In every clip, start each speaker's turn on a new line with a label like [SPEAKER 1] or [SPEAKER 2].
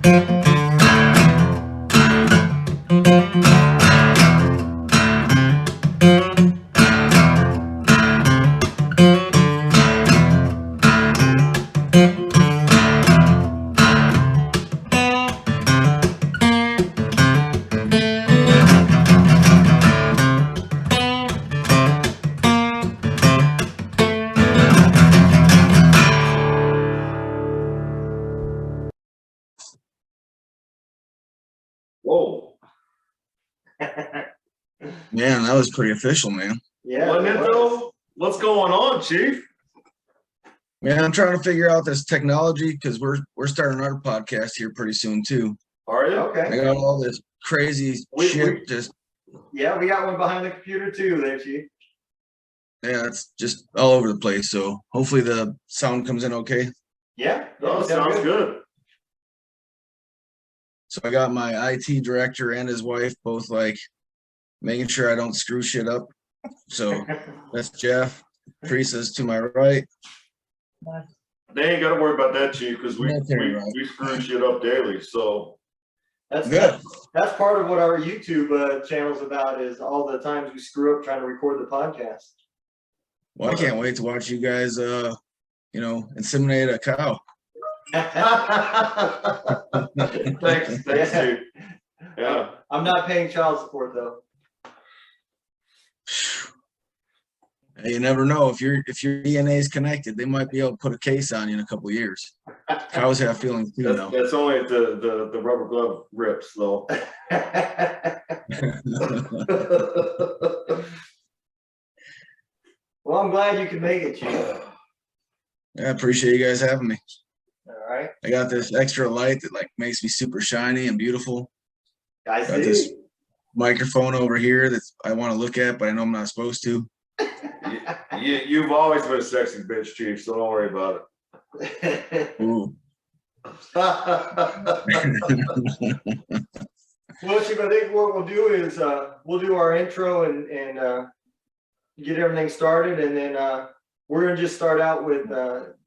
[SPEAKER 1] Whoa.
[SPEAKER 2] Man, that was pretty official, man.
[SPEAKER 1] Yeah. Wasn't it though? What's going on, Chief?
[SPEAKER 2] Man, I'm trying to figure out this technology because we're starting our podcast here pretty soon too.
[SPEAKER 1] Are you? Okay.
[SPEAKER 2] I got all this crazy shit.
[SPEAKER 3] Yeah, we got one behind the computer too, there, Chief.
[SPEAKER 2] Yeah, it's just all over the place. So hopefully the sound comes in okay.
[SPEAKER 3] Yeah.
[SPEAKER 1] Oh, sounds good.
[SPEAKER 2] So I got my IT director and his wife both like making sure I don't screw shit up. So that's Jeff. Teresa's to my right.
[SPEAKER 1] They ain't got to worry about that, Chief, because we screw shit up daily. So
[SPEAKER 3] that's good. That's part of what our YouTube channel's about, is all the times we screw up trying to record the podcast.
[SPEAKER 2] Well, I can't wait to watch you guys inseminate a cow.
[SPEAKER 1] Thanks, Chief. Yeah.
[SPEAKER 3] I'm not paying child support though.
[SPEAKER 2] Hey, you never know, if your DNA is connected, they might be able to put a case on you in a couple of years. Cows have feelings too, though.
[SPEAKER 1] That's only if the rubber glove rips, though.
[SPEAKER 3] Well, I'm glad you could make it, Chief.
[SPEAKER 2] I appreciate you guys having me.
[SPEAKER 3] All right.
[SPEAKER 2] I got this extra light that like makes me super shiny and beautiful.
[SPEAKER 3] I
[SPEAKER 2] got this microphone over here that I want to look at, but I know I'm not supposed to.
[SPEAKER 1] You've always been a sexy bitch, Chief, so don't worry about
[SPEAKER 3] it.
[SPEAKER 2] Ooh.
[SPEAKER 3] Well, Chief, I think what we'll do is we'll do our intro and get everything started, and then we're going to just start out with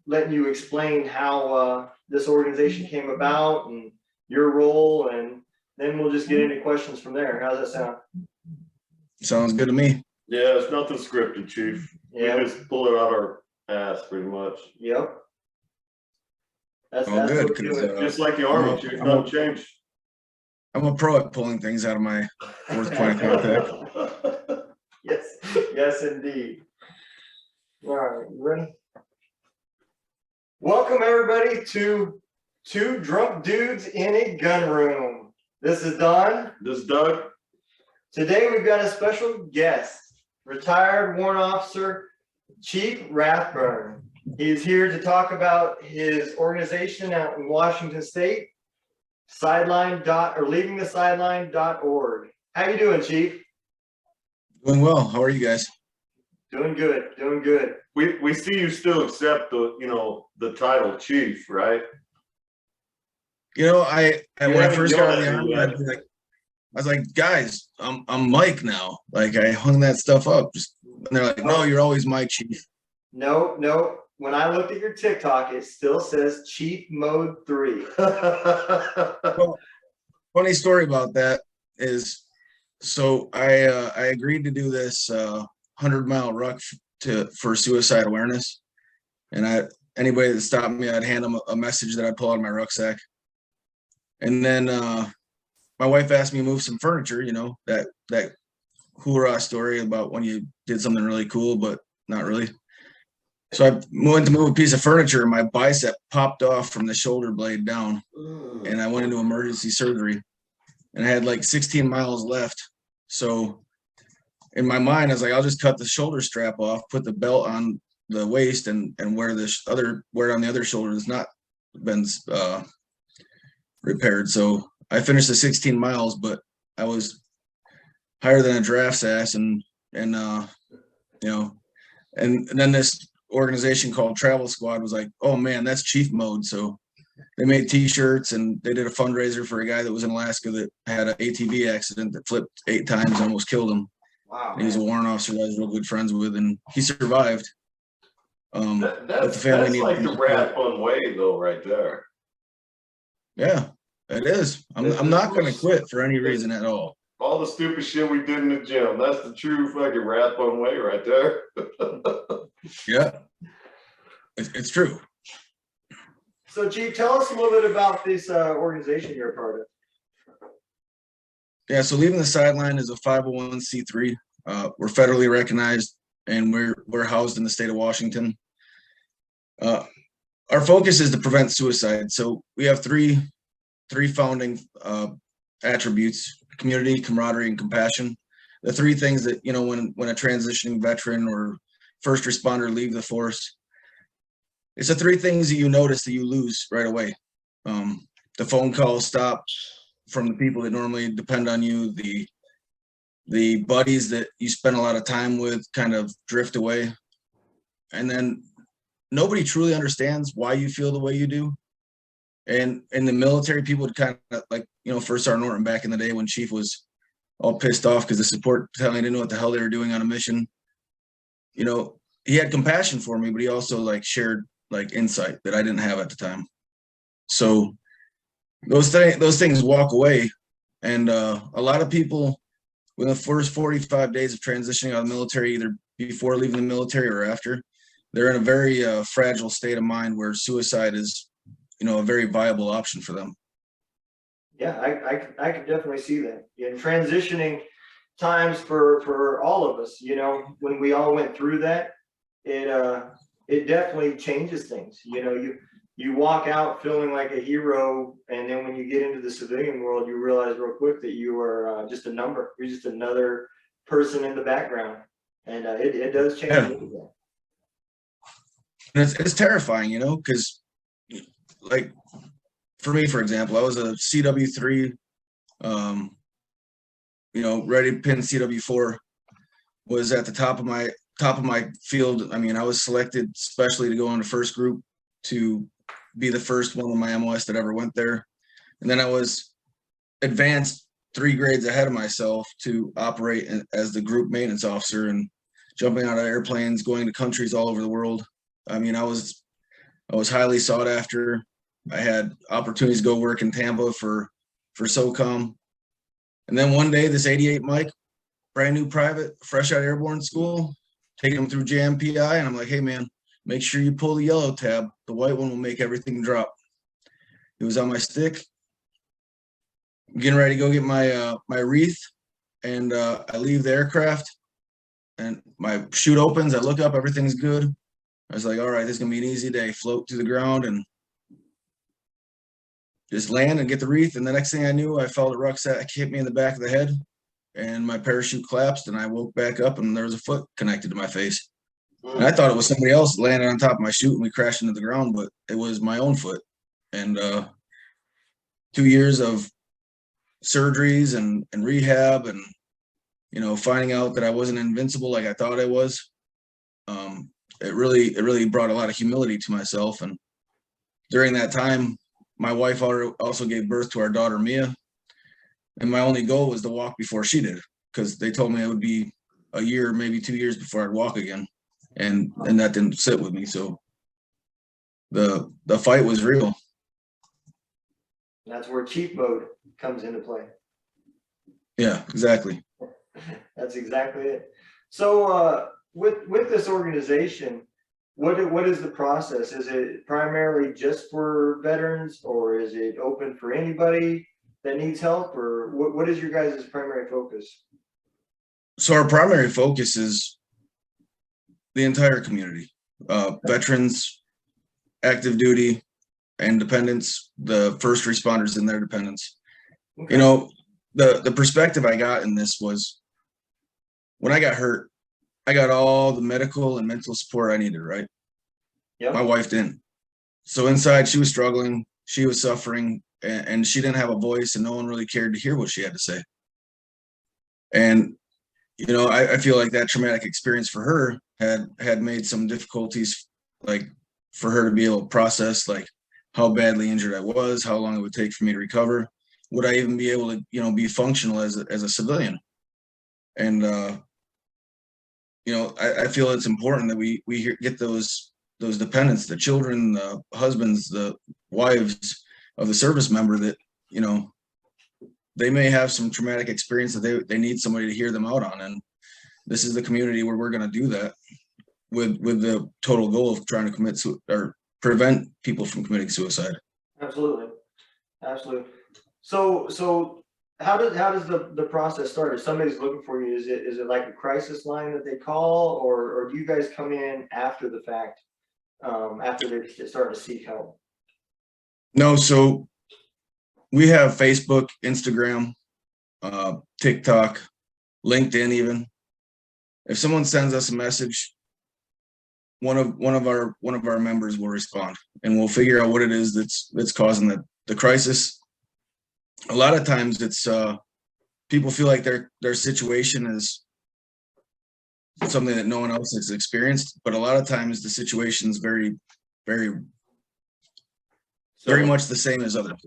[SPEAKER 3] letting you explain how this organization came about and your role, and then we'll just get into questions from there. How's that sound?
[SPEAKER 2] Sounds good to me.
[SPEAKER 1] Yeah, it's nothing scripted, Chief.
[SPEAKER 3] Yeah.
[SPEAKER 1] We just pull it out our ass pretty much.
[SPEAKER 3] Yep. That's
[SPEAKER 2] good,
[SPEAKER 1] just like the Army, Chief, nothing changed.
[SPEAKER 2] I'm a pro at pulling things out of my fourth point of contact.
[SPEAKER 3] Yes, indeed. All right, you ready? Welcome everybody to Two Drunk Dudes in a Gun Room. This is Don.
[SPEAKER 1] This is Doug.
[SPEAKER 3] Today we've got a special guest, retired warrant officer Chief Rathburn. He's here to talk about his organization out in Washington State, leavingthesideline.org. How you doing, Chief?
[SPEAKER 2] Doing well. How are you guys?
[SPEAKER 3] Doing good. Doing good.
[SPEAKER 1] We see you still accept the title Chief, right?
[SPEAKER 2] When I first got in the Army, I was like, guys, I'm Mike now. Like, I hung that stuff up. And they're like, no, you're always Mike, Chief.
[SPEAKER 3] No. When I looked at your TikTok, it still says Chief Mode 3.
[SPEAKER 2] Well, funny story about that is, so I agreed to do this 100-mile ruck for suicide awareness, and anybody that stopped me, I'd hand them a message that I pull out of my rucksack. And then my wife asked me to move some furniture, that hoorah story about when you did something really cool, but not really. So I went to move a piece of furniture, and my bicep popped off from the shoulder blade down, and I went into emergency surgery, and I had like 16 miles left. So in my mind, I was like, I'll just cut the shoulder strap off, put the belt on the waist, and wear wear it on the other shoulder that's not been repaired. So I finished the 16 miles, but I was higher than a giraffe's ass, and then this organization called Travel Squad was like, oh man, that's Chief Mode. So they made t-shirts, and they did a fundraiser for a guy that was in Alaska that had an ATV accident that flipped 8 times and almost killed him.
[SPEAKER 3] Wow.
[SPEAKER 2] And he was a warrant officer that I was real good friends with, and he survived.
[SPEAKER 1] That's like the rad fun way though, right there.
[SPEAKER 2] Yeah. It is. I'm not gonna quit for any reason at all.
[SPEAKER 1] All the stupid shit we did in the gym. That's the true fucking Rathbone way right there.
[SPEAKER 2] Yeah, it's true.
[SPEAKER 3] So Chief, tell us a little bit about this organization you're a part of.
[SPEAKER 2] Yeah, so Leaving the Sideline is a 501c3. We're federally recognized, and we're housed in the state of Washington. Our focus is to prevent suicide. So we have three founding attributes: community, camaraderie, and compassion. The three things that, you know, when a transitioning veteran or first responder leave the force, it's the three things that you notice that you lose right away. The phone calls stop from the people that normally depend on you. The buddies that you spend a lot of time with kind of drift away. And then nobody truly understands why you feel the way you do. And in the military, people would kind of like, you know, First Sergeant Norton back in the day when Chief was all pissed off because the support battalion didn't know what the hell they were doing on a mission. You know, he had compassion for me, but he also like shared like insight that I didn't have at the time. So those things walk away. And a lot of people within the first 45 days of transitioning out of the military, either before leaving the military or after, they're in a very fragile state of mind where suicide is, you know, a very viable option for them.
[SPEAKER 3] Yeah, I can definitely see that. In transitioning times for all of us, you know, when we all went through that, it definitely changes things. You know, you walk out feeling like a hero, and then when you get into the civilian world, you realize real quick that you are just a number. You're just another person in the background, and it does change everything.
[SPEAKER 2] And it's terrifying, you know, because like for me, for example, I was a CW3, you know, ready to pin CW4, was at the top of my field. I mean, I was selected specially to go on the first group to be the first one of my MOS that ever went there. And then I was advanced 3 grades ahead of myself to operate as the group maintenance officer and jumping out of airplanes, going to countries all over the world. I mean, I was highly sought after. I had opportunities to go work in Tampa for SOCOM. And then one day, this 88 Mike, brand new private, fresh out of airborne school, taking him through JMPI. And I'm like, hey, man, make sure you pull the yellow tab. The white one will make everything drop. It was on my stick. I'm getting ready to go get my wreath. And I leave the aircraft. And my chute opens. I look up. Everything's good. I was like, all right, this is going to be an easy day. Float to the ground and just land and get the wreath. And the next thing I knew, I felt a rucksack hit me in the back of the head. And my parachute collapsed. And I woke back up and there was a foot connected to my face. And I thought it was somebody else landing on top of my chute and we crashed into the ground, but it was my own foot. And 2 years of surgeries and rehab and, you know, finding out that I wasn't invincible like I thought I was. It really brought a lot of humility to myself. And during that time, my wife also gave birth to our daughter, Mia. And my only goal was to walk before she did, because they told me it would be a year, maybe 2 years before I'd walk again. And that didn't sit with me. So the fight was real.
[SPEAKER 3] That's where cheat mode comes into play.
[SPEAKER 2] Yeah, exactly.
[SPEAKER 3] That's exactly it. So with this organization, what is the process? Is it primarily just for veterans, or is it open for anybody that needs help, or what is your guys' primary focus?
[SPEAKER 2] So our primary focus is the entire community, veterans, active duty, and dependents, the first responders and their dependents. Okay. You know, the perspective I got in this was when I got hurt, I got all the medical and mental support I needed, right? Yep. My wife didn't. So inside, she was struggling, she was suffering, and she didn't have a voice, and no one really cared to hear what she had to say. And, you know, I feel like that traumatic experience for her had made some difficulties, like for her to be able to process, like how badly injured I was, how long it would take for me to recover. Would I even be able to, you know, be functional as a civilian? And, you know, I feel it's important that we get those dependents, the children, the husbands, the wives of the service member that you know, they may have some traumatic experience that they need somebody to hear them out on. And this is the community where we're going to do that with the total goal of trying to commit or prevent people from committing suicide.
[SPEAKER 3] Absolutely. Absolutely. So how does the process start? If somebody's looking for you, is it like a crisis line that they call, or do you guys come in after the fact, after they're starting to seek help?
[SPEAKER 2] No, so we have Facebook, Instagram, TikTok, LinkedIn even. If someone sends us a message, one of our members will respond, and we'll figure out what it is that's causing the crisis. A lot of times it's people feel like their situation is something that no one else has experienced, but a lot of times the situation is very much the same as others.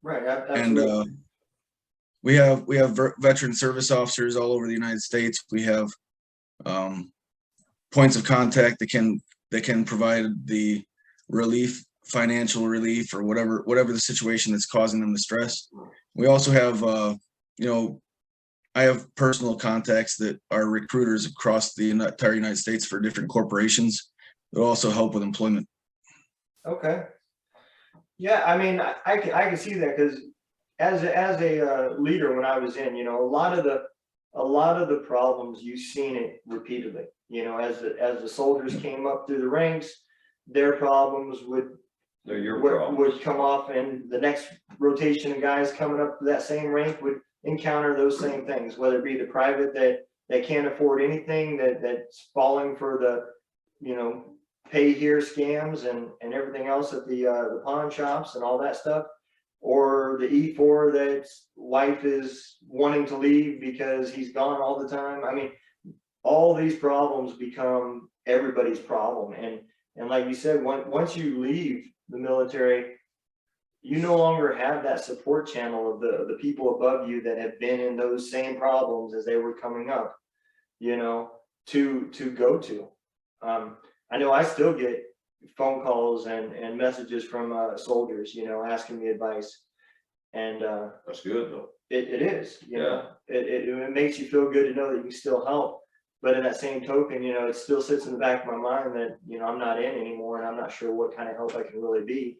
[SPEAKER 3] Right.
[SPEAKER 2] And
[SPEAKER 3] Absolutely.
[SPEAKER 2] we have veteran service officers all over the United States. We have points of contact that can provide the relief, financial relief, or whatever the situation that's causing them the stress. We also have I have personal contacts that are recruiters across the entire United States for different corporations that also help with employment.
[SPEAKER 3] Okay. Yeah, I mean, I can see that, because as a leader, when I was in, a lot of the problems, you've seen it repeatedly. As the soldiers came up through the ranks, their problems would come off, and the next rotation of guys coming up to that same rank would encounter those same things, whether it be the private that can't afford anything, that's falling for the pay here scams and everything else at the pawn shops and all that stuff, or the E4 that's wife is wanting to leave because he's gone all the time. I mean, all these problems become everybody's problem, and like you said, once you leave the military, you no longer have that support channel of the people above you that have been in those same problems as they were coming up, to go to. I know I still get phone calls and messages from soldiers, asking me advice, and
[SPEAKER 1] That's good though.
[SPEAKER 3] it is, it makes you feel good to know that you can still help. But in that same token, it still sits in the back of my mind that, I'm not in anymore, and I'm not sure what kind of help I can really be,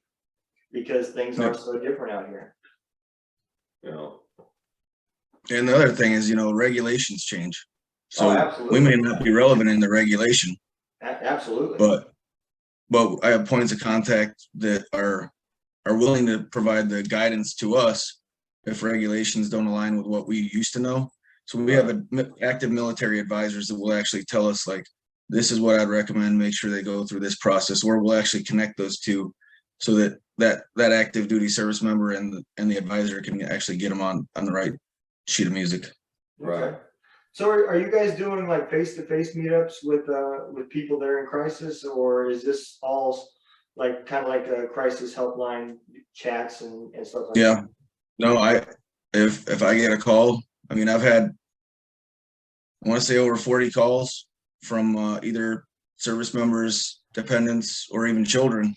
[SPEAKER 3] because things are so different out here.
[SPEAKER 2] And the other thing is, regulations change. So we may not be relevant in the regulation.
[SPEAKER 3] Absolutely.
[SPEAKER 2] But I have points of contact that are willing to provide the guidance to us if regulations don't align with what we used to know. So we have active military advisors that will actually tell us, like, this is what I'd recommend, make sure they go through this process, or we'll actually connect those two so that active duty service member and the advisor can actually get them on the right sheet of music.
[SPEAKER 3] Right. So are you guys doing like face-to-face meetups with people that are in crisis, or is this all like kind of like a crisis helpline chats and stuff like that?
[SPEAKER 2] No, if I get a call, I mean, I've had, I want to say, over 40 calls from either service members, dependents, or even children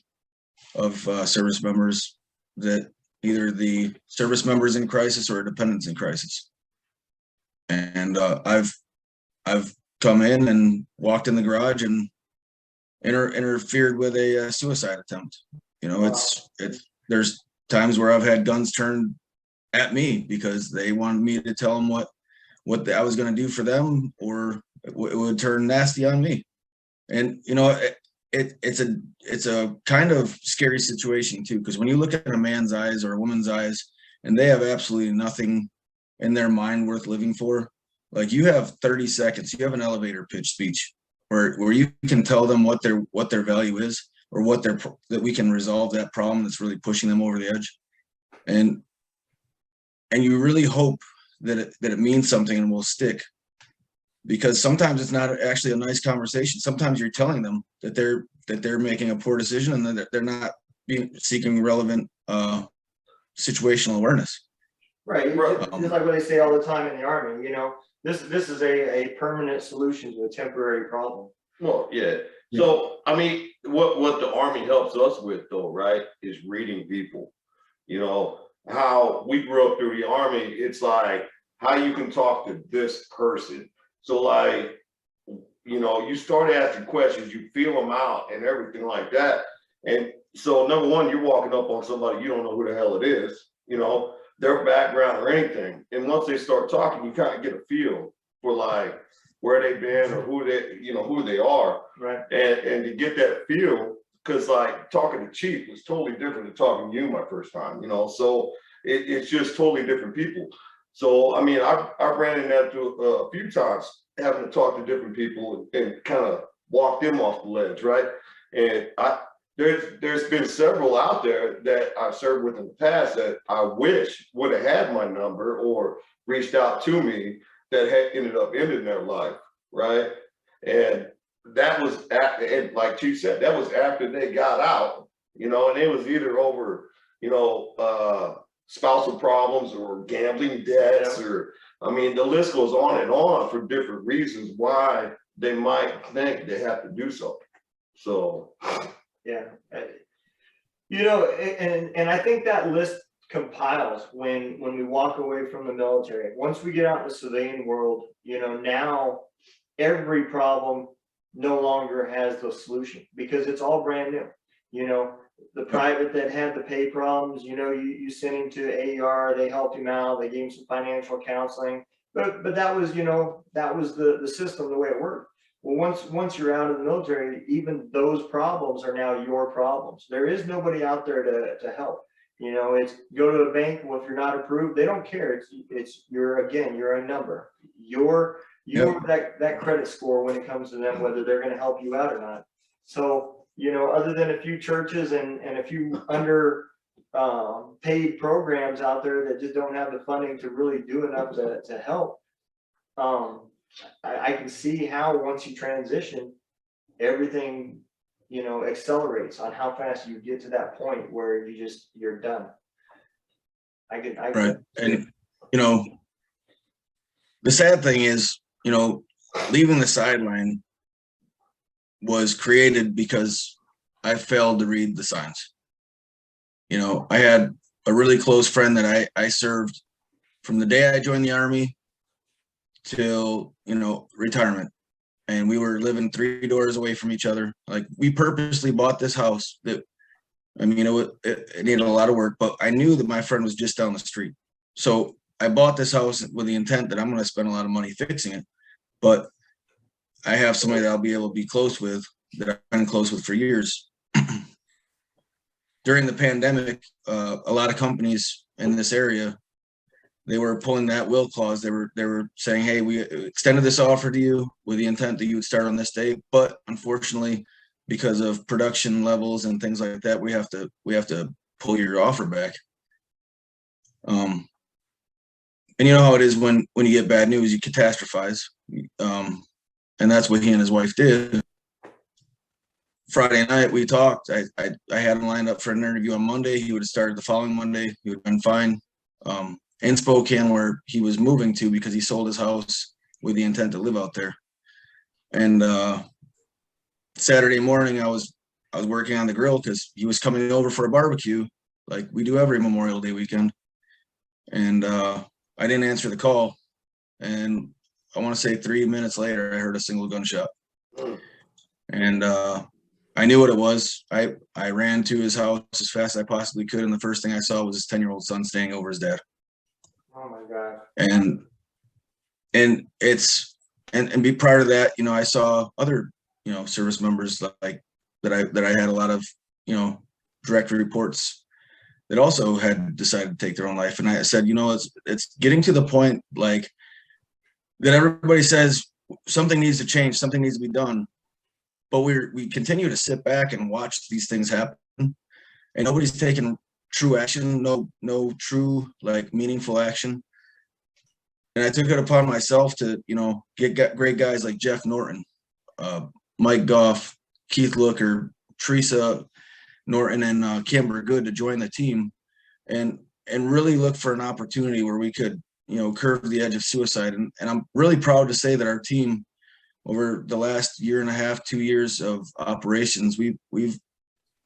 [SPEAKER 2] of service members, that either the service members in crisis or dependents in crisis. And I've come in and walked in the garage and interfered with a suicide attempt. There's times where I've had guns turned at me because they wanted me to tell them what I was going to do for them, or it would turn nasty on me. And it's a kind of scary situation too, because when you look at a man's eyes or a woman's eyes and they have absolutely nothing in their mind worth living for, like, you have 30 seconds, you have an elevator pitch speech where you can tell them what their value is, or that we can resolve that problem that's really pushing them over the edge. And you really hope that it means something and will stick, because sometimes it's not actually a nice conversation. Sometimes you're telling them that they're making a poor decision and that they're not seeking relevant situational awareness.
[SPEAKER 3] Right. Just like what they say all the time in the Army, this is a permanent solution to a temporary problem.
[SPEAKER 1] Well, yeah. So, I mean, what the Army helps us with though, right, is reading people. how we grew up through the Army, it's like how you can talk to this person. So like, you know, you start asking questions, you feel them out and everything like that. And so number one, you're walking up on somebody, you don't know who the hell it is, you know, their background or anything. And once they start talking, you kind of get a feel for like where they've been or who they, you know, who they are.
[SPEAKER 3] Right.
[SPEAKER 1] And to get that feel, because like talking to Chief was totally different than talking to you my first time, you know, so it's just totally different people. So, I mean, I've ran into that a few times, having to talk to different people and kind of walk them off the ledge, right? And there's been several out there that I've served with in the past that I wish would have had my number or reached out to me that had ended up ending their life, right? And that was after, and like Chief said, that was after they got out, you know, and it was either over, you know, spousal problems or gambling debts, or I mean, the list goes on and on for different reasons why they might think they have to do something. So
[SPEAKER 3] yeah, you know, and I think that list compiles when we walk away from the military. Once we get out in the civilian world, you know, now every problem no longer has the solution because it's all brand new. You know, the private that had the pay problems, you know, you sent him to AER, they helped him out, they gave him some financial counseling, but that was, you know, that was the system, the way it worked. Well, once you're out of the military, even those problems are now your problems. There is nobody out there to help. You know, it's go to a bank. Well, if you're not approved, they don't care. It's you're a number. You're that credit score when it comes to them, whether they're going to help you out or not. So, you know, other than a few churches and a few under paid programs out there that just don't have the funding to really do enough to help, I can see how once you transition, everything, you know, accelerates on how fast you get to that point where you're done.
[SPEAKER 2] Right. And, you know, the sad thing is, you know, leaving the sideline was created because I failed to read the signs. You know, I had a really close friend that I served from the day I joined the Army till, you know, retirement. And we were living 3 doors away from each other. Like, we purposely bought this house that, I mean, it needed a lot of work, but I knew that my friend was just down the street. So I bought this house with the intent that I'm going to spend a lot of money fixing it. But I have somebody that I'll be able to be close with, that I've been close with for years. During the pandemic, a lot of companies in this area, they were pulling that will clause. They were saying, hey, we extended this offer to you with the intent that you would start on this day, but unfortunately, because of production levels and things like that, we have to pull your offer back. And you know how it is when you get bad news, you catastrophize. And that's what he and his wife did. Friday night we talked. I had him lined up for an interview on Monday. He would have started the following Monday. He would have been fine. In Spokane, where he was moving to because he sold his house with the intent to live out there. And Saturday morning, I was working on the grill because he was coming over for a barbecue, like we do every Memorial Day weekend. And I didn't answer the call. And I want to say 3 minutes later, I heard a single gunshot. And I knew what it was. I ran to his house as fast as I possibly could. And the first thing I saw was his 10-year-old son staying over his dad.
[SPEAKER 3] Oh my God.
[SPEAKER 2] And it's, and be prior to that, you know, I saw other, you know, service members like that I had a lot of, you know, direct reports that also had decided to take their own life. And I said, you know, it's getting to the point like that everybody says something needs to change, something needs to be done. But we continue to sit back and watch these things happen, and nobody's taking true action, no true, like, meaningful action. And I took it upon myself to, you know, get great guys like Jeff Norton, Mike Goff, Keith Looker, Teresa Norton, and Kimber Good to join the team and really look for an opportunity where we could, you know, curve the edge of suicide. And I'm really proud to say that our team, over the last year and a half, 2 years of operations, we've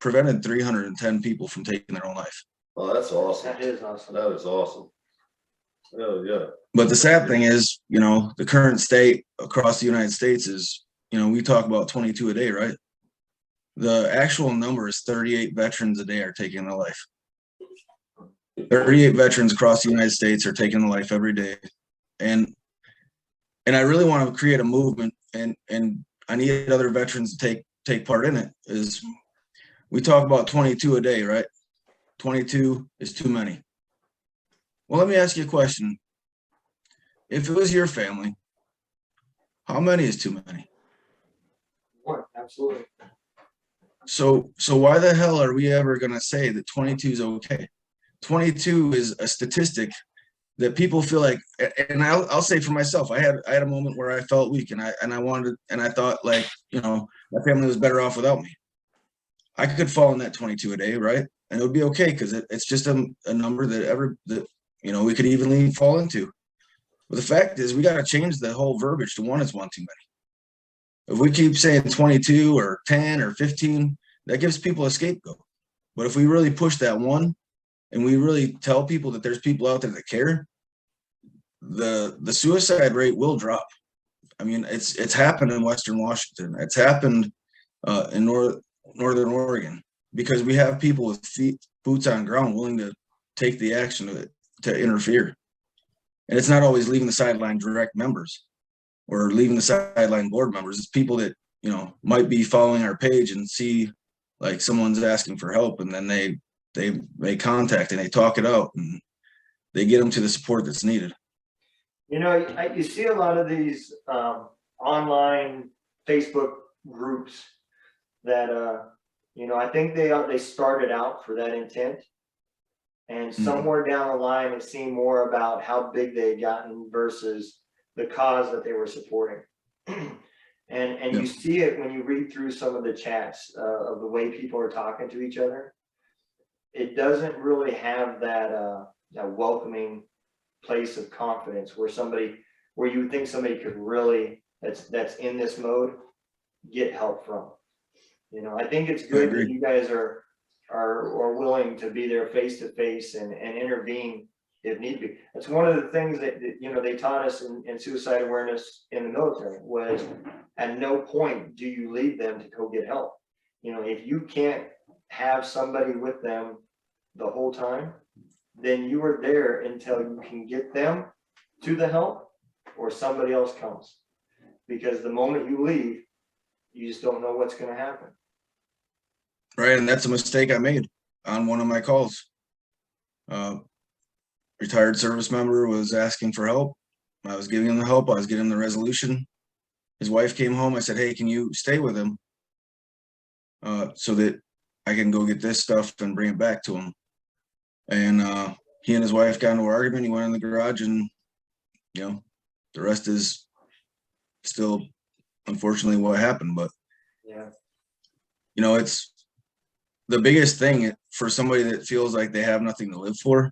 [SPEAKER 2] prevented 310 people from taking their own life.
[SPEAKER 1] Oh, that's awesome.
[SPEAKER 3] That is awesome.
[SPEAKER 1] That is awesome. Oh, yeah.
[SPEAKER 2] But the sad thing is, the current state across the United States is, we talk about 22 a day, right? The actual number is 38 veterans a day are taking their life. 38 veterans across the United States are taking their life every day. And I really want to create a movement, and I need other veterans to take part in it. Is we talk about 22 a day, right? 22 is too many. Well, let me ask you a question. If it was your family, how many is too many?
[SPEAKER 3] One, absolutely.
[SPEAKER 2] So why the hell are we ever going to say that 22 is okay? 22 is a statistic that people feel like, and I'll say for myself, I had a moment where I felt weak, and I thought, like, my family was better off without me. I could fall in that 22 a day, right? And it would be okay, because it's just a number that we could evenly fall into. But the fact is, we got to change the whole verbiage to one is one too many. If we keep saying 22 or 10 or 15, that gives people a scapegoat. But if we really push that one, and we really tell people that there's people out there that care, the suicide rate will drop. I mean, it's happened in Western Washington. It's happened in Northern Oregon, because we have people with boots on ground willing to take the action to interfere. And it's not always leaving the sideline direct members or leaving the sideline board members. It's people that, might be following our page and see like someone's asking for help, and then they make contact and they talk it out and they get them to the support that's needed.
[SPEAKER 3] You see a lot of these online Facebook groups that I think they started out for that intent, and somewhere down the line it seemed more about how big they had gotten versus the cause that they were supporting. And you see it when you read through some of the chats of the way people are talking to each other. It doesn't really have that welcoming place of confidence where you would think somebody could really, that's in this mode, get help from. I think it's good that you guys are willing to be there face to face and intervene if need be. That's one of the things that they taught us in suicide awareness in the military, was at no point do you leave them to go get help. If you can't have somebody with them the whole time, then you are there until you can get them to the help or somebody else comes. Because the moment you leave, you just don't know what's going to happen.
[SPEAKER 2] Right, and that's a mistake I made on one of my calls. Retired service member was asking for help. I was giving him the help. I was getting him the resolution. His wife came home. I said, "Hey, can you stay with him so that I can go get this stuff and bring it back to him?" And he and his wife got into an argument. He went in the garage, and the rest is still, unfortunately, what happened. But it's the biggest thing for somebody that feels like they have nothing to live for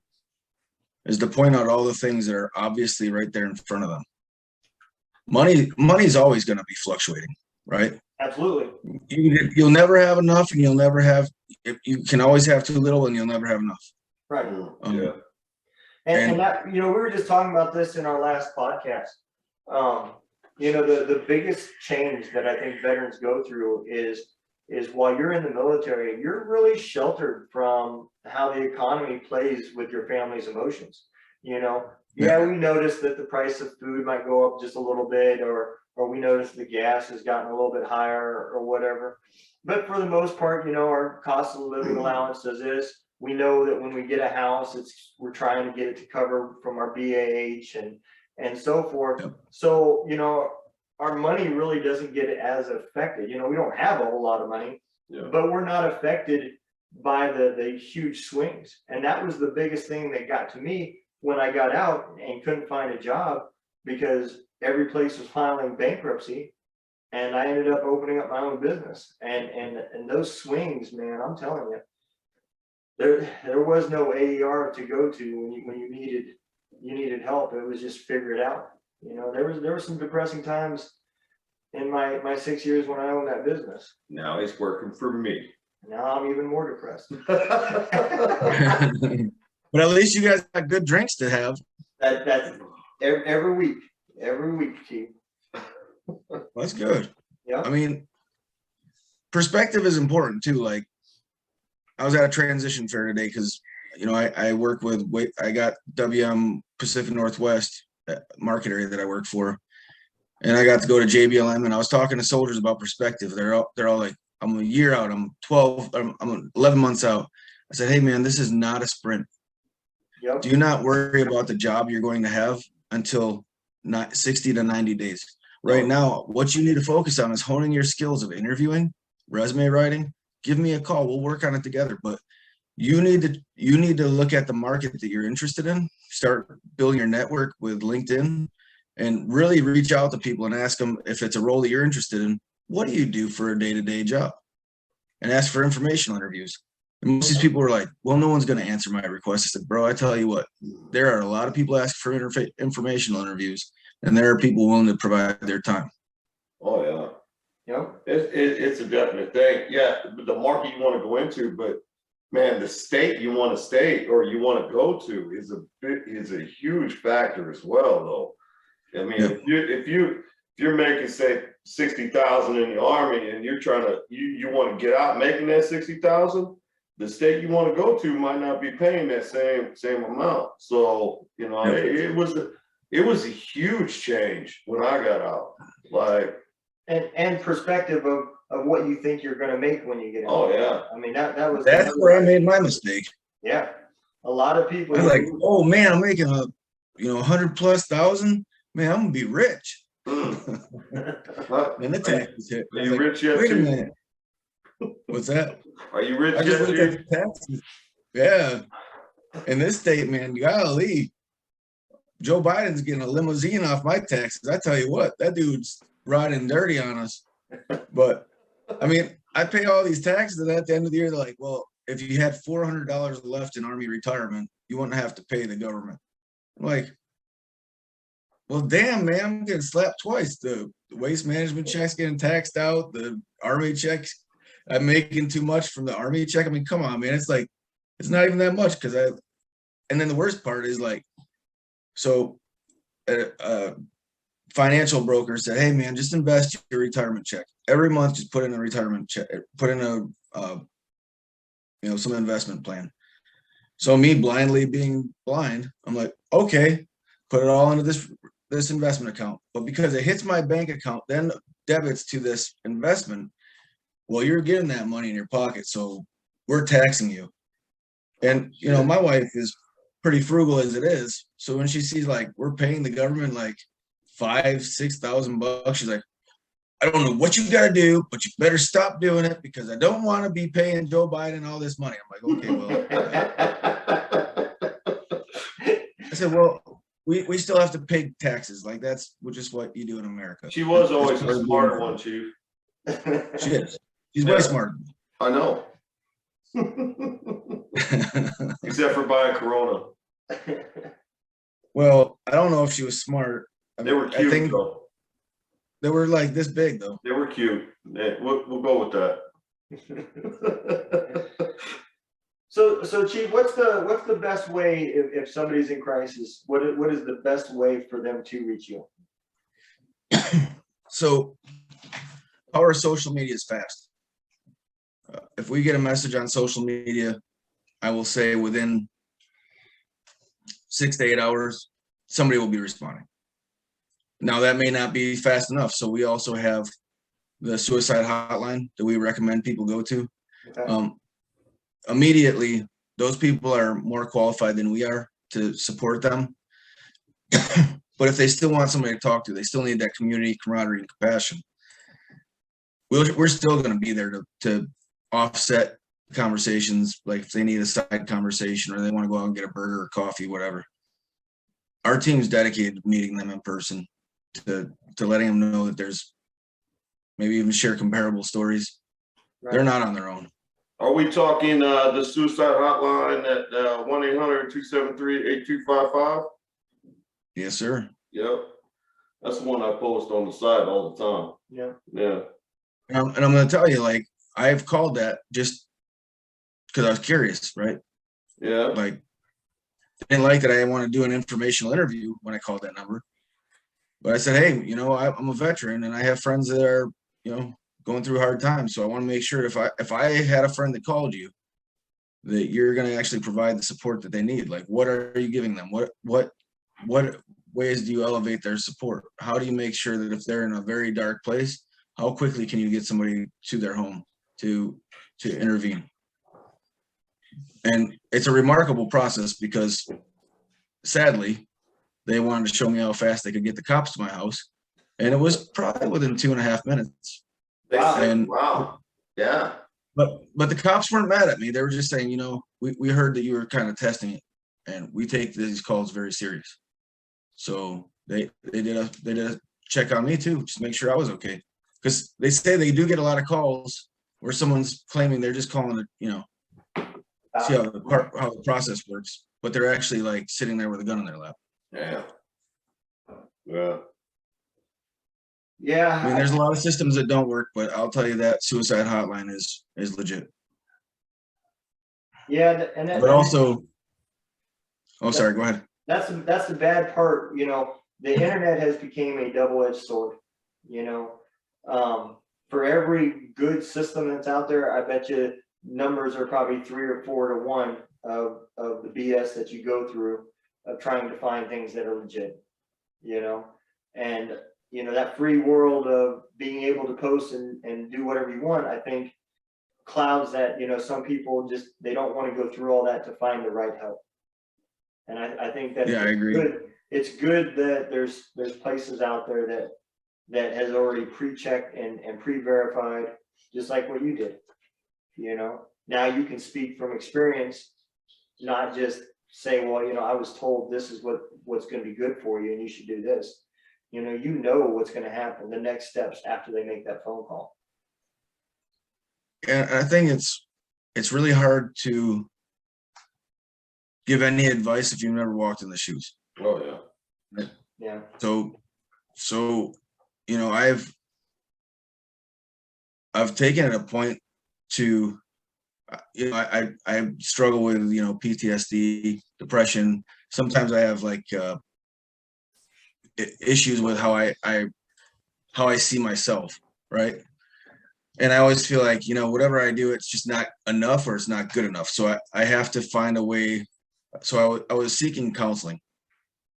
[SPEAKER 2] is to point out all the things that are obviously right there in front of them. Money's always going to be fluctuating, right?
[SPEAKER 3] Absolutely.
[SPEAKER 2] You'll never have enough, and you can always have too little, and you'll never have enough.
[SPEAKER 3] Right.
[SPEAKER 1] Yeah.
[SPEAKER 3] And that, we were just talking about this in our last podcast. The biggest change that I think veterans go through is while you're in the military, you're really sheltered from how the economy plays with your family's emotions. We noticed that the price of food might go up just a little bit, or we noticed the gas has gotten a little bit higher or whatever. But for the most part, our cost of living allowance does this. We know that when we get a house, we're trying to get it to cover from our BAH and so forth. Yep. So, our money really doesn't get as affected. We don't have a whole lot of money, but we're not affected by the huge swings. And that was the biggest thing that got to me when I got out and couldn't find a job, because every place was filing bankruptcy, and I ended up opening up my own business. And those swings, man, I'm telling you, there was no AER to go to when you needed help. It was just figure it out. There were some depressing times in my 6 years when I owned that business.
[SPEAKER 1] Now it's working for me.
[SPEAKER 3] Now I'm even more depressed.
[SPEAKER 2] But at least you guys got good drinks to have.
[SPEAKER 3] That's every week, Chief.
[SPEAKER 2] That's good.
[SPEAKER 3] Yeah.
[SPEAKER 2] I mean, perspective is important too. Like, I was at a transition fair today because, you know, I work with, I got WM Pacific Northwest market area that I work for. And I got to go to JBLM, and I was talking to soldiers about perspective. They're all like, I'm a year out, I'm 11 months out. I said, hey man, this is not a sprint.
[SPEAKER 3] Yep.
[SPEAKER 2] Do not worry about the job you're going to have until 60 to 90 days. Right now, what you need to focus on is honing your skills of interviewing, resume writing. Give me a call. We'll work on it together. But you need to look at the market that you're interested in, start building your network with LinkedIn, and really reach out to people and ask them if it's a role that you're interested in, what do you do for a day-to-day job? And ask for informational interviews. And most of these people were like, well, no one's going to answer my request. I said, bro, I tell you what, there are a lot of people asking for informational interviews, and there are people willing to provide their time.
[SPEAKER 1] Oh, yeah.
[SPEAKER 3] Yep.
[SPEAKER 1] It's a definite thing. Yeah, the market you want to go into, but man, the state you want to stay or you want to go to is a huge factor as well, though. I mean,
[SPEAKER 2] Yeah.
[SPEAKER 1] if you're making, say, 60,000 in the Army and you're trying to you want to get out making that 60,000, the state you want to go to might not be paying that same amount. So, you know,
[SPEAKER 2] Yeah.
[SPEAKER 1] it was a huge change when I got out. Like,
[SPEAKER 3] And perspective of what you think you're gonna make when you get out.
[SPEAKER 1] oh yeah.
[SPEAKER 3] I mean, that was.
[SPEAKER 2] That's where I made my mistake.
[SPEAKER 3] Yeah. A lot of people.
[SPEAKER 2] I was like, oh man, I'm making 100,000+. Man, I'm gonna be rich.
[SPEAKER 1] What?
[SPEAKER 2] And the taxes hit.
[SPEAKER 1] Are
[SPEAKER 2] I was
[SPEAKER 1] you
[SPEAKER 2] like,
[SPEAKER 1] rich yet
[SPEAKER 2] wait a
[SPEAKER 1] too?
[SPEAKER 2] minute. What's that?
[SPEAKER 1] Are you rich
[SPEAKER 2] I just
[SPEAKER 1] yet
[SPEAKER 2] looked at
[SPEAKER 1] too?
[SPEAKER 2] the taxes. Yeah. In this state, man, golly. Joe Biden's getting a limousine off my taxes. I tell you what, that dude's riding dirty on us. But I mean, I pay all these taxes, and at the end of the year, they're like, well, if you had $400 left in Army retirement, you wouldn't have to pay the government. I'm like, well, damn, man, I'm getting slapped twice. The waste management check's getting taxed out. The Army checks, I'm making too much from the Army check. I mean, come on, man. It's like, it's not even that much and then the worst part is like, so a financial broker said, hey, man, just invest your retirement check. Every month, just put in a retirement check, put in some investment plan. So me blindly being blind, I'm like, okay, put it all into this investment account. But because it hits my bank account, then debits to this investment, well, you're getting that money in your pocket. So we're taxing you. And, my wife is pretty frugal as it is. So when she sees like we're paying the government like $5,000-6,000, she's like, I don't know what you got to do, but you better stop doing it because I don't want to be paying Joe Biden all this money. I'm like, okay, well, I said, well, we still have to pay taxes. Like that's just what you do in America.
[SPEAKER 1] She was always a smart one, Chief.
[SPEAKER 2] She is. She's way smarter.
[SPEAKER 1] I know. Except for buying Corona.
[SPEAKER 2] Well, I don't know if she was smart.
[SPEAKER 1] They were cute,
[SPEAKER 2] I think
[SPEAKER 1] though.
[SPEAKER 2] they were like this big, though.
[SPEAKER 1] They were cute. Yeah, we'll go with that.
[SPEAKER 3] So Chief, what's the best way if somebody's in crisis? What is the best way for them to reach you?
[SPEAKER 2] So, power of social media is fast. If we get a message on social media, I will say within 6 to 8 hours, somebody will be responding. Now that may not be fast enough. So we also have the suicide hotline that we recommend people go to.
[SPEAKER 3] Okay.
[SPEAKER 2] Immediately, those people are more qualified than we are to support them. But if they still want somebody to talk to, they still need that community camaraderie and compassion. We're still going to be there to offset conversations, like if they need a side conversation or they want to go out and get a burger or coffee, whatever. Our team's dedicated to meeting them in person, to letting them know that there's maybe even share comparable stories.
[SPEAKER 3] Right.
[SPEAKER 2] They're not on their own.
[SPEAKER 1] Are we talking the suicide hotline at 1-800-273-8255?
[SPEAKER 2] Yes, sir.
[SPEAKER 1] Yep. That's the one I post on the site all the time.
[SPEAKER 3] Yeah.
[SPEAKER 1] Yeah.
[SPEAKER 2] And I'm going to tell you, like, I've called that just because I was curious, right?
[SPEAKER 1] Yeah,
[SPEAKER 2] Like, didn't like that I didn't want to do an informational interview when I called that number. But I said, hey, I'm a veteran and I have friends that are, going through hard times. So I want to make sure if I had a friend that called you, that you're going to actually provide the support that they need. Like, what are you giving them? What ways do you elevate their support? How do you make sure that if they're in a very dark place, how quickly can you get somebody to their home to intervene? And it's a remarkable process because sadly, they wanted to show me how fast they could get the cops to my house. And it was probably within 2.5 minutes.
[SPEAKER 1] they
[SPEAKER 3] Wow.
[SPEAKER 1] said,
[SPEAKER 2] And
[SPEAKER 1] wow, yeah,
[SPEAKER 2] but the cops weren't mad at me. They were just saying, we heard that you were kind of testing it and we take these calls very serious. So they did a check on me too, just to make sure I was okay. Because they say they do get a lot of calls where someone's claiming they're just calling it, see how the process works, but they're actually like sitting there with a gun in their lap.
[SPEAKER 1] yeah. Yeah,
[SPEAKER 3] Yeah.
[SPEAKER 2] I mean, there's a lot of systems that don't work, but I'll tell you that suicide hotline is legit.
[SPEAKER 3] Yeah, and that,
[SPEAKER 2] But also, oh, sorry, go ahead.
[SPEAKER 3] that's the bad part, the internet has become a double-edged sword, for every good system that's out there, I bet you numbers are probably 3 or 4 to 1 of the BS that you go through of trying to find things that are legit, and that free world of being able to post and do whatever you want, I think clouds that, some people just, they don't want to go through all that to find the right help. And I think that
[SPEAKER 2] Yeah, I agree.
[SPEAKER 3] it's good that there's places out there that has already pre-checked and pre-verified, just like what you did. Now you can speak from experience, not just say, well, I was told this is what's going to be good for you and you should do this. You know what's going to happen, the next steps after they make that phone call.
[SPEAKER 2] And I think it's really hard to give any advice if you've never walked in the shoes.
[SPEAKER 1] oh, yeah.
[SPEAKER 3] Yeah.
[SPEAKER 2] So I've taken it a point to, I struggle with, PTSD, depression. Sometimes I have like issues with how I see myself, right? And I always feel like, whatever I do, it's just not enough or it's not good enough. So I have to find a way. So I was seeking counseling,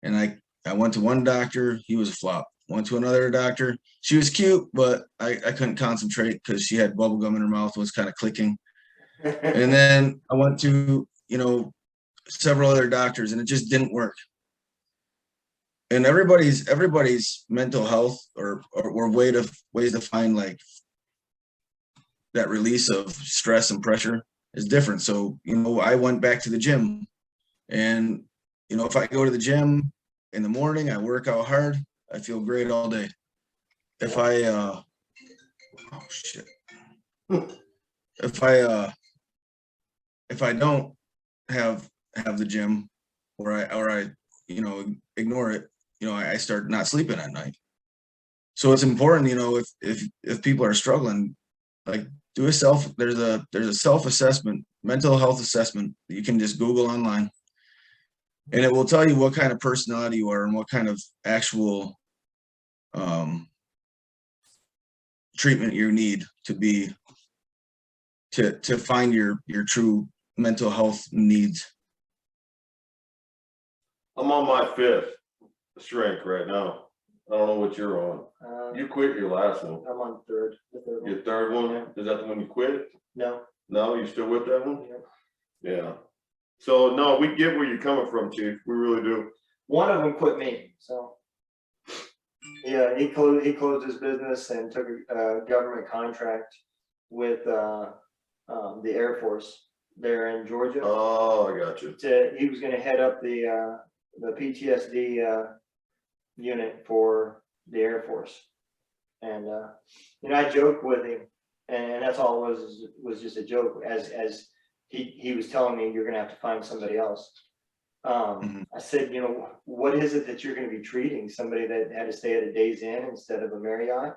[SPEAKER 2] and I went to one doctor, he was a flop. Went to another doctor, she was cute, but I couldn't concentrate because she had bubble gum in her mouth, was kind of clicking. And then I went to, several other doctors and it just didn't work. And everybody's mental health or ways to find like that release of stress and pressure is different. So, I went back to the gym and, if I go to the gym in the morning, I work out hard, I feel great all day. If I, oh shit. If I don't have the gym or I ignore it, I start not sleeping at night. So it's important, if people are struggling, like there's a self-assessment, mental health assessment that you can just Google online. And it will tell you what kind of personality you are and what kind of actual treatment you need to find your true mental health needs.
[SPEAKER 1] I'm on my 5th shrink right now. I don't know what you're on. You quit your last one.
[SPEAKER 3] I'm on the third one.
[SPEAKER 1] Your third one?
[SPEAKER 3] Yeah.
[SPEAKER 1] Is that the one you quit?
[SPEAKER 3] No.
[SPEAKER 1] No, you still with that one?
[SPEAKER 3] Yeah.
[SPEAKER 1] Yeah. So no, we get where you're coming from, Chief. We really do.
[SPEAKER 3] One of them quit me, so. Yeah, he closed his business and took a government contract with the Air Force there in Georgia.
[SPEAKER 1] Oh, I got you.
[SPEAKER 3] He was gonna head up the PTSD unit for the Air Force. And I joked with him, and that's all it was just a joke, as he was telling me, you're gonna have to find somebody else. I said, what is it that you're going to be treating? Somebody that had to stay at a Days Inn instead of a Marriott?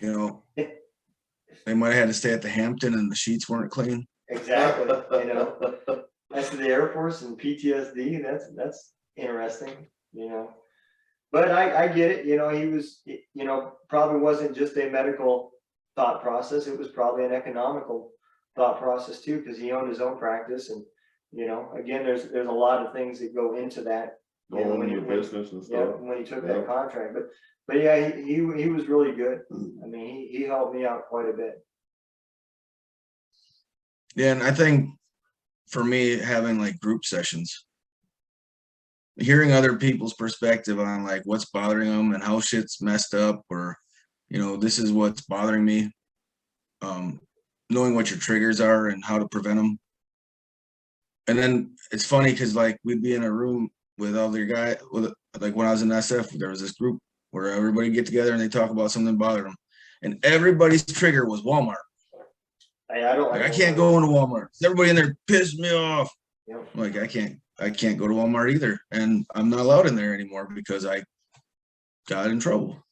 [SPEAKER 2] They might have had to stay at the Hampton and the sheets weren't clean.
[SPEAKER 3] exactly, you know. As to the Air Force and PTSD, that's interesting, you know. But I get it, you know, he was, you know, probably wasn't just a medical thought process, it was probably an economical thought process too, because he owned his own practice and, you know, again, there's a lot of things that go into that. You know,
[SPEAKER 1] Owning your business and
[SPEAKER 3] Yeah,
[SPEAKER 1] stuff.
[SPEAKER 3] when he took
[SPEAKER 1] Yeah.
[SPEAKER 3] that contract, but yeah, he was really good. I mean, he helped me out quite a bit.
[SPEAKER 2] Yeah, and I think for me, having like group sessions, hearing other people's perspective on like what's bothering them and how shit's messed up, or you know, this is what's bothering me. Knowing what your triggers are and how to prevent them. And then it's funny because like we'd be in a room with other guy with like when I was in SF, there was this group where everybody get together and they talk about something bothering them, and everybody's trigger was Walmart.
[SPEAKER 3] I don't
[SPEAKER 2] Like I
[SPEAKER 3] like
[SPEAKER 2] can't go into Walmart. Everybody in there pissed me off.
[SPEAKER 3] Yep.
[SPEAKER 2] Like I can't go to Walmart either, and I'm not allowed in there anymore because I got in trouble.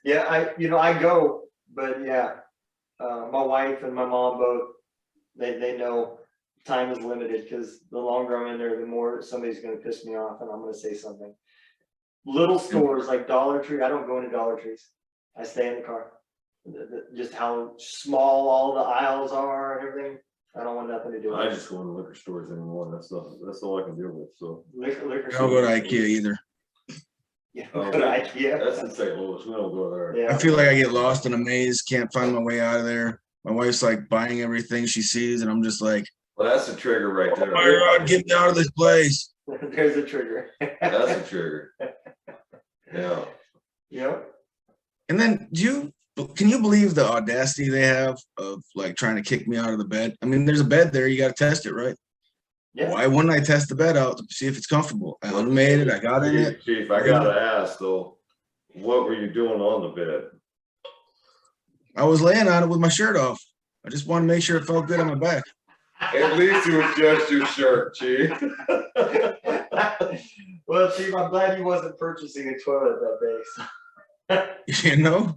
[SPEAKER 3] Yeah, I go, but yeah, my wife and my mom both, they know time is limited, because the longer I'm in there, the more somebody's gonna piss me off and I'm gonna say something. Little stores like Dollar Tree, I don't go into Dollar Trees. I stay in the car. Just how small all the aisles are and everything, I don't want nothing to do with
[SPEAKER 1] I
[SPEAKER 3] it.
[SPEAKER 1] just go into liquor stores anymore. That's all I can deal with, so.
[SPEAKER 3] Liquor
[SPEAKER 2] I don't go to
[SPEAKER 3] stores.
[SPEAKER 2] IKEA either.
[SPEAKER 3] Yeah,
[SPEAKER 1] Oh,
[SPEAKER 3] go to IKEA.
[SPEAKER 1] That's in St. Louis, we don't go there.
[SPEAKER 3] Yeah.
[SPEAKER 2] I feel like I get lost in a maze, can't find my way out of there. My wife's like buying everything she sees, and I'm just like,
[SPEAKER 1] Well, that's a trigger right
[SPEAKER 2] oh
[SPEAKER 1] there.
[SPEAKER 2] my God, get me out of this place.
[SPEAKER 3] There's a trigger.
[SPEAKER 1] That's a trigger. Yeah.
[SPEAKER 3] Yep.
[SPEAKER 2] And then can you believe the audacity they have of like trying to kick me out of the bed? I mean, there's a bed there, you got to test it, right?
[SPEAKER 3] Yeah.
[SPEAKER 2] Why wouldn't I test the bed out to see if it's comfortable? I unmade it, I got in it.
[SPEAKER 1] Chief, I gotta ask though, what were you doing on the bed?
[SPEAKER 2] I was laying on it with my shirt off. I just wanted to make sure it felt good on my back.
[SPEAKER 1] At least it was just your shirt, Chief.
[SPEAKER 3] Well, Chief, I'm glad you wasn't purchasing a toilet that day.
[SPEAKER 2] You know,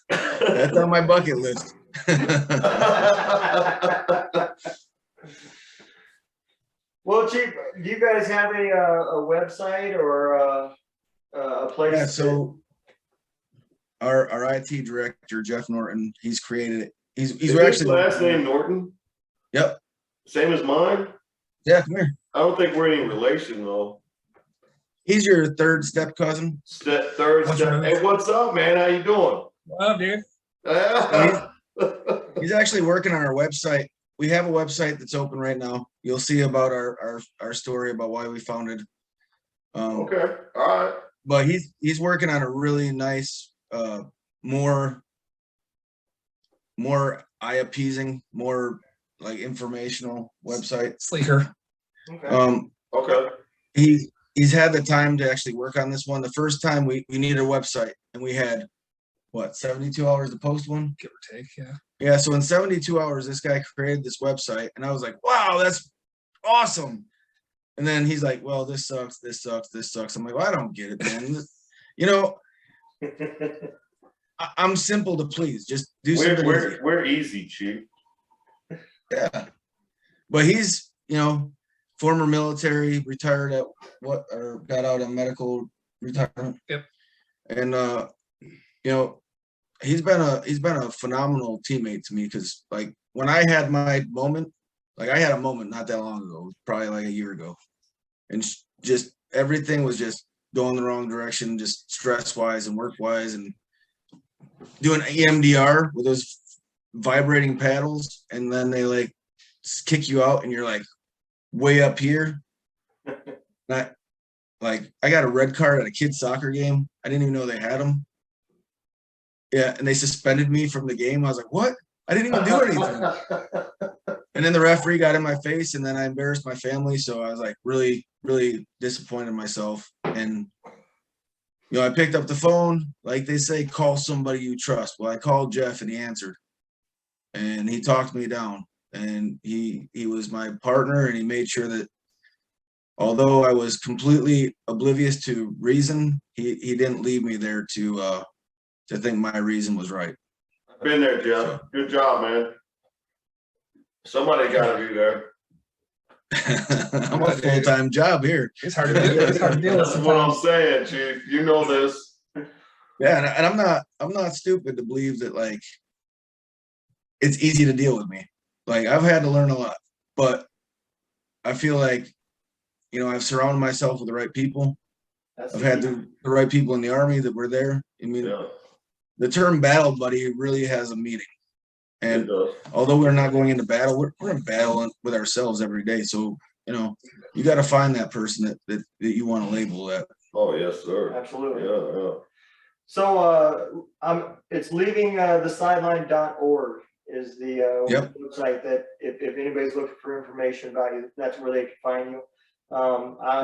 [SPEAKER 2] that's on my bucket list.
[SPEAKER 3] Well, Chief, do you guys have a website or a place?
[SPEAKER 2] Yeah, so our IT director, Jeff Norton, he's created it. He's
[SPEAKER 1] Is his
[SPEAKER 2] actually
[SPEAKER 1] last name Norton?
[SPEAKER 2] Yep.
[SPEAKER 1] Same as mine?
[SPEAKER 2] Yeah, come here.
[SPEAKER 1] I don't think we're any relation though.
[SPEAKER 2] He's your third step cousin.
[SPEAKER 1] Third step. Hey, what's up, man? How you doing?
[SPEAKER 4] Oh, dude.
[SPEAKER 2] He's actually working on our website. We have a website that's open right now. You'll see about our story about why we founded.
[SPEAKER 1] Okay, all right.
[SPEAKER 2] But he's working on a really nice, more eye appeasing, more like informational website.
[SPEAKER 4] Sleeker.
[SPEAKER 3] Okay.
[SPEAKER 1] Okay.
[SPEAKER 2] He's had the time to actually work on this one. The first time we needed a website, and we had what 72 hours to post one.
[SPEAKER 4] Give or take, yeah.
[SPEAKER 2] Yeah, so in 72 hours, this guy created this website, and I was like, wow, that's awesome. And then he's like, well, this sucks, this sucks, this sucks. I'm like, well, I don't get it, man. You know, I'm simple to please. Just do something.
[SPEAKER 1] We're easy, Chief.
[SPEAKER 2] Yeah. But he's, you know, former military, retired at or got out on medical retirement.
[SPEAKER 4] Yep.
[SPEAKER 2] And you know, he's been a phenomenal teammate to me, because like when I had my moment, like I had a moment not that long ago, probably like a year ago, and just everything was just going the wrong direction, just stress wise and work wise, and doing EMDR with those vibrating paddles, and then they like kick you out and you're like way up here. I got a red card at a kid's soccer game. I didn't even know they had them. Yeah, and they suspended me from the game. I was like, what? I didn't even do anything. And then the referee got in my face, and then I embarrassed my family. So I was like really, really disappointed in myself. And, you know, I picked up the phone, like they say, call somebody you trust. Well, I called Jeff, and he answered, and he talked me down, and he was my partner, and he made sure that although I was completely oblivious to reason, he didn't leave me there to think my reason was right.
[SPEAKER 1] Been there, Jeff. Good job, man. Somebody gotta be there.
[SPEAKER 2] I'm a full-time job here.
[SPEAKER 4] It's hard to deal with
[SPEAKER 1] That's what I'm
[SPEAKER 4] sometimes.
[SPEAKER 1] saying, chief. You know this.
[SPEAKER 2] Yeah, and I'm not stupid to believe that like it's easy to deal with me. Like I've had to learn a lot, but I feel like, you know, I've surrounded myself with the right people.
[SPEAKER 3] That's
[SPEAKER 2] I've
[SPEAKER 3] the
[SPEAKER 2] had
[SPEAKER 3] key.
[SPEAKER 2] the right people in the army that were there. I mean,
[SPEAKER 1] Yeah,
[SPEAKER 2] the term battle buddy really has a meaning.
[SPEAKER 1] it
[SPEAKER 2] And
[SPEAKER 1] does.
[SPEAKER 2] although we're not going into battle, we're in battle with ourselves every day. So, you know, you got to find that person that you want to label that.
[SPEAKER 1] Oh, yes, sir.
[SPEAKER 3] Absolutely.
[SPEAKER 1] Yeah.
[SPEAKER 3] So, it's leavingthesideline.org is the
[SPEAKER 2] Yep.
[SPEAKER 3] website that if anybody's looking for information about you, that's where they can find you.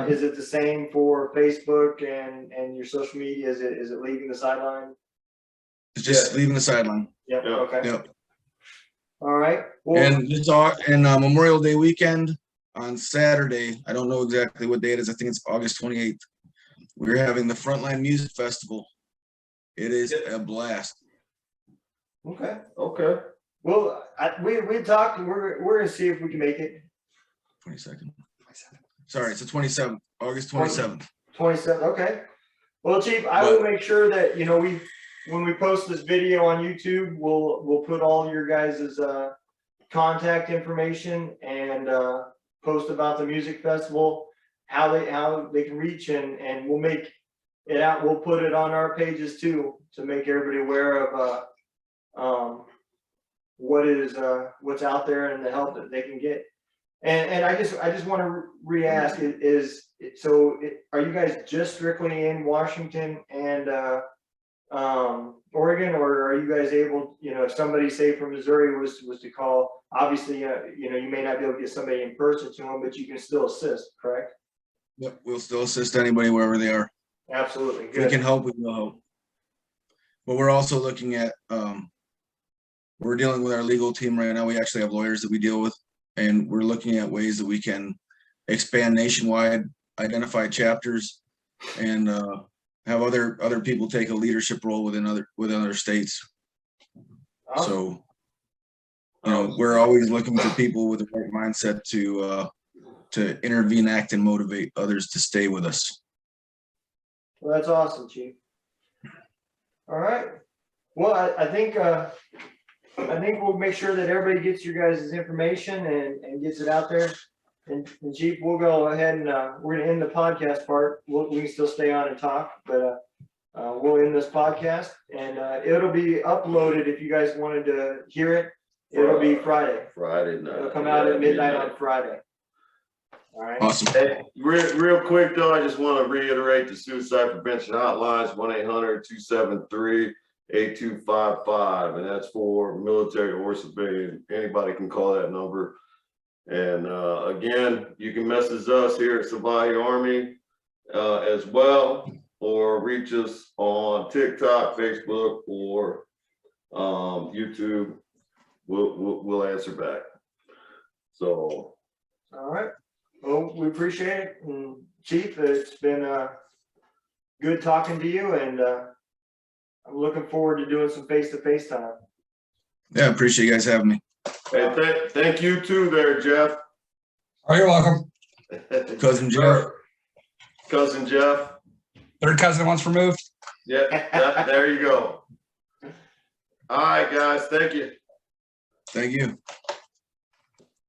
[SPEAKER 3] Is it the same for Facebook and your social media? Is it Leaving the Sideline?
[SPEAKER 2] It's just
[SPEAKER 1] Yeah.
[SPEAKER 2] leaving the sideline.
[SPEAKER 3] Yep,
[SPEAKER 1] Yeah.
[SPEAKER 3] okay,
[SPEAKER 2] Yep.
[SPEAKER 3] all right. Well,
[SPEAKER 2] And it's all and Memorial Day weekend on Saturday. I don't know exactly what day it is. I think it's August 28th. We're having the Frontline Music Festival. It is a blast.
[SPEAKER 3] okay.
[SPEAKER 1] Okay.
[SPEAKER 3] Well, we talked, we're gonna see if we can make it
[SPEAKER 2] 22nd. Sorry, it's the 27th, August 27th.
[SPEAKER 3] 27, okay. Well, Chief, I will make sure that, you know, when we post this video on YouTube, we'll put all your guys' contact information and post about the music festival, how they can reach and we'll make it out, we'll put it on our pages too, to make everybody aware of what's out there and the help that they can get. And I just want to re-ask, are you guys just strictly in Washington and Oregon, or are you guys able, you know, if somebody say from Missouri was to call, obviously, you know, you may not be able to get somebody in person to them, but you can still assist, correct?
[SPEAKER 2] Yep, we'll still assist anybody wherever they are.
[SPEAKER 3] Absolutely,
[SPEAKER 2] If we
[SPEAKER 3] good.
[SPEAKER 2] can help, we will help. But we're also looking at, we're dealing with our legal team right now. We actually have lawyers that we deal with, and we're looking at ways that we can expand nationwide, identify chapters, and have other people take a leadership role within other states.
[SPEAKER 3] Awesome.
[SPEAKER 2] So, you know, we're always looking for people with the right mindset to intervene, act, and motivate others to stay with us.
[SPEAKER 3] Well, that's awesome, Chief. All right. Well, I think we'll make sure that everybody gets your guys' information and gets it out there. And Chief, we'll go ahead and we're gonna end the podcast part. We can still stay on and talk, but we'll end this podcast and it'll be uploaded if you guys wanted to hear it. It'll be Friday.
[SPEAKER 1] Friday night.
[SPEAKER 3] It'll come out at midnight on Friday. All right.
[SPEAKER 2] Awesome.
[SPEAKER 1] Hey, real quick though, I just want to reiterate the suicide prevention hotlines, 1-800-273-8255, and that's for military or civilian. Anybody can call that number. And again, you can message us here at Savai'i Army as well, or reach us on TikTok, Facebook, or YouTube. We'll answer back. So.
[SPEAKER 3] All right. Well, we appreciate it. And Chief, it's been good talking to you, and I'm looking forward to doing some face-to-face time.
[SPEAKER 2] Yeah, I appreciate you guys having me.
[SPEAKER 1] Hey, thank you too there, Jeff.
[SPEAKER 4] Oh, you're welcome.
[SPEAKER 2] Cousin Jeff.
[SPEAKER 1] Cousin Jeff.
[SPEAKER 4] Third cousin once removed.
[SPEAKER 1] Yeah, there you go. All right, guys, thank you.
[SPEAKER 2] Thank you.